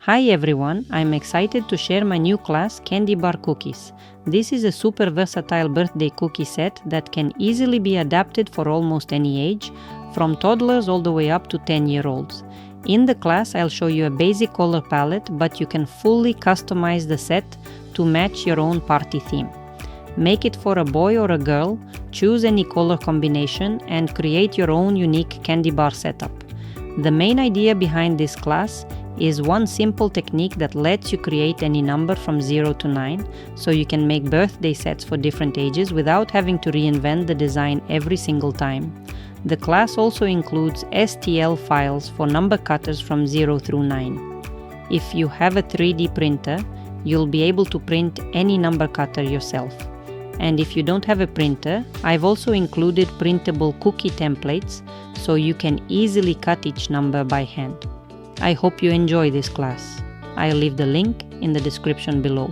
Hi everyone, I'm excited to share my new class, Candy Bar Cookies. This is a super versatile birthday cookie set that can easily be adapted for almost any age, from toddlers all the way up to 10-year-olds. In the class, I'll show you a basic color palette, but you can fully customize the set to match your own party theme. Make it for a boy or a girl, choose any color combination, and create your own unique candy bar setup. The main idea behind this class is one simple technique that lets you create any number from 0 to 9, so you can make birthday sets for different ages without having to reinvent the design every single time. The class also includes STL files for number cutters from 0 through 9. If you have a 3D printer, you'll be able to print any number cutter yourself. And if you don't have a printer, I've also included printable cookie templates so you can easily cut each number by hand. I hope you enjoy this class. I'll leave the link in the description below.